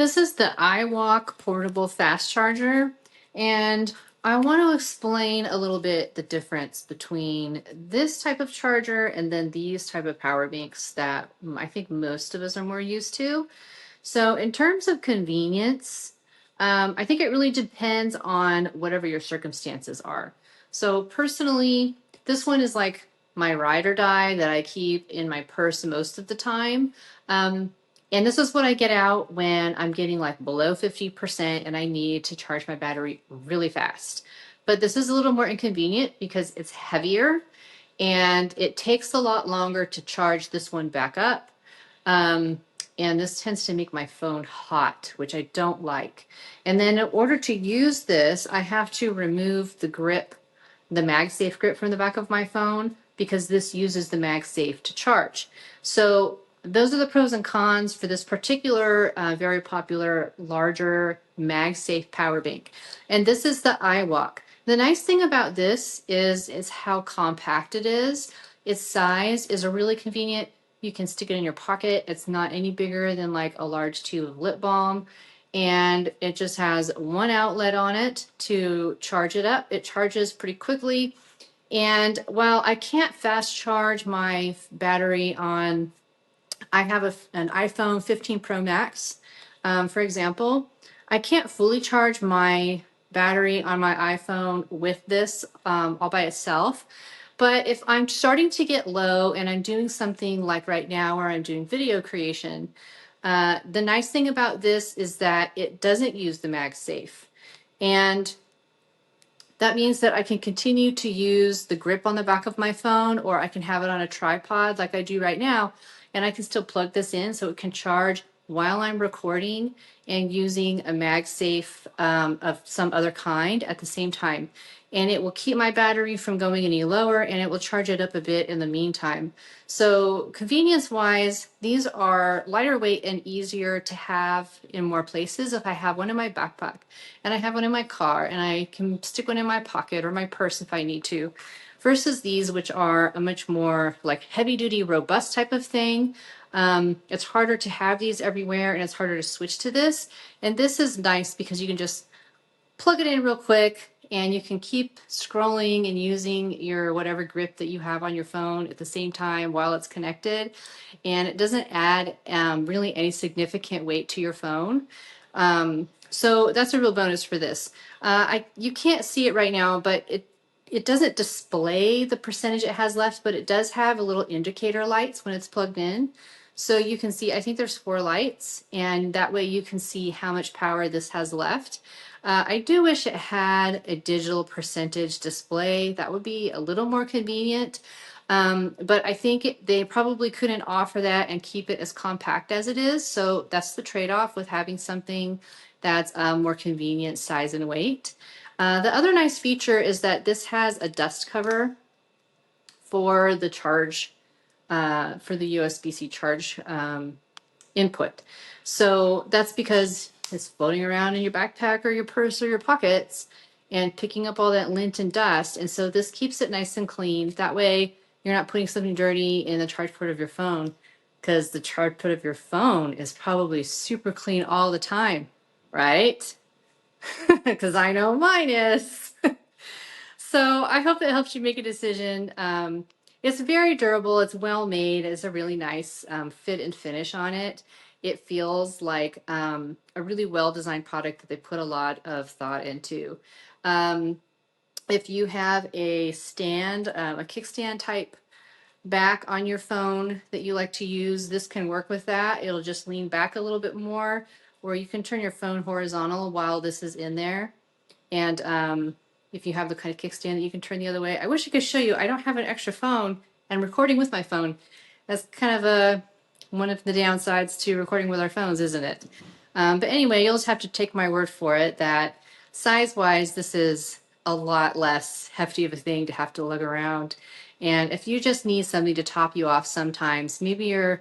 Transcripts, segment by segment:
This is the iWalk portable fast charger, and I want to explain a little bit the difference between this type of charger and then these type of power banks that I think most of us are more used to. So in terms of convenience, I think it really depends on whatever your circumstances are. So personally, this one is like my ride or die that I keep in my purse most of the time. Um, and this is what I get out when I'm getting like below 50% and I need to charge my battery really fast. But this is a little more inconvenient because it's heavier and it takes a lot longer to charge this one back up. Um, and this tends to make my phone hot, which I don't like. And then in order to use this, I have to remove the grip, the MagSafe grip from the back of my phone because this uses the MagSafe to charge. So those are the pros and cons for this particular very popular larger MagSafe power bank. And this is the iWalk. The nice thing about this is how compact it is. Its size is a really convenient. You can stick it in your pocket. It's not any bigger than like a large tube of lip balm. And it just has one outlet on it to charge it up. It charges pretty quickly. And while I can't fast charge my battery on, I have an iPhone 15 Pro Max, for example, I can't fully charge my battery on my iPhone with this all by itself. But if I'm starting to get low and I'm doing something like right now where I'm doing video creation, the nice thing about this is that it doesn't use the MagSafe. And that means that I can continue to use the grip on the back of my phone, or I can have it on a tripod like I do right now, and I can still plug this in so it can charge while I'm recording and using a MagSafe of some other kind at the same time. And it will keep my battery from going any lower, and it will charge it up a bit in the meantime. So convenience wise, these are lighter weight and easier to have in more places. If I have one in my backpack and I have one in my car and I can stick one in my pocket or my purse if I need to, versus these, which are a much more like heavy duty, robust type of thing. It's harder to have these everywhere and it's harder to switch to this. And this is nice because you can just plug it in real quick and you can keep scrolling and using your whatever grip that you have on your phone at the same time while it's connected. And it doesn't add really any significant weight to your phone. So that's a real bonus for this. You can't see it right now, but it doesn't display the percentage it has left, but it does have a little indicator lights when it's plugged in. So you can see, I think there's 4 lights, and that way you can see how much power this has left. I do wish it had a digital percentage display. That would be a little more convenient. But I think they probably couldn't offer that and keep it as compact as it is. So that's the trade-off with having something that's more convenient size and weight. The other nice feature is that this has a dust cover for the charge, for the USB-C charge input. So that's because it's floating around in your backpack or your purse or your pockets and picking up all that lint and dust. And so this keeps it nice and clean. That way you're not putting something dirty in the charge port of your phone, because the charge port of your phone is probably super clean all the time, right? Because I know mine is. So I hope that helps you make a decision. It's very durable. It's well made. It's a really nice fit and finish on it. It feels like a really well designed product that they put a lot of thought into. If you have a stand, a kickstand type back on your phone that you like to use, this can work with that. It'll just lean back a little bit more, or you can turn your phone horizontal while this is in there. And if you have the kind of kickstand that you can turn the other way. I wish I could show you. I don't have an extra phone and recording with my phone. That's kind of one of the downsides to recording with our phones, isn't it? But anyway, you'll just have to take my word for it that size-wise, this is a lot less hefty of a thing to have to lug around. And if you just need something to top you off sometimes, maybe you're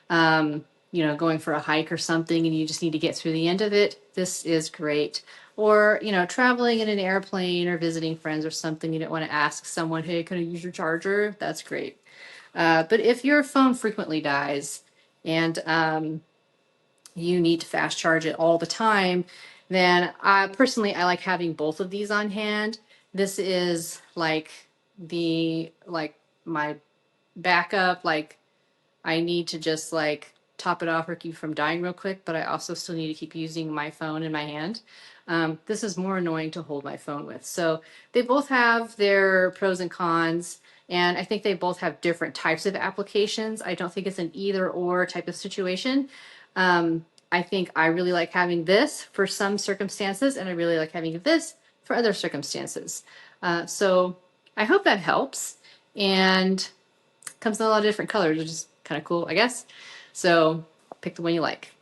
going for a hike or something and you just need to get through the end of it, this is great. Or, traveling in an airplane or visiting friends or something, you don't want to ask someone, hey, can I use your charger? That's great. But if your phone frequently dies and you need to fast charge it all the time, then I personally I like having both of these on hand. This is like my backup, like I need to just like top it off or keep from dying real quick, but I also still need to keep using my phone in my hand. This is more annoying to hold my phone with. So they both have their pros and cons, and I think they both have different types of applications. I don't think it's an either or type of situation. I think I really like having this for some circumstances, and I really like having this for other circumstances. So I hope that helps. And comes in a lot of different colors, which is kind of cool, I guess. So pick the one you like.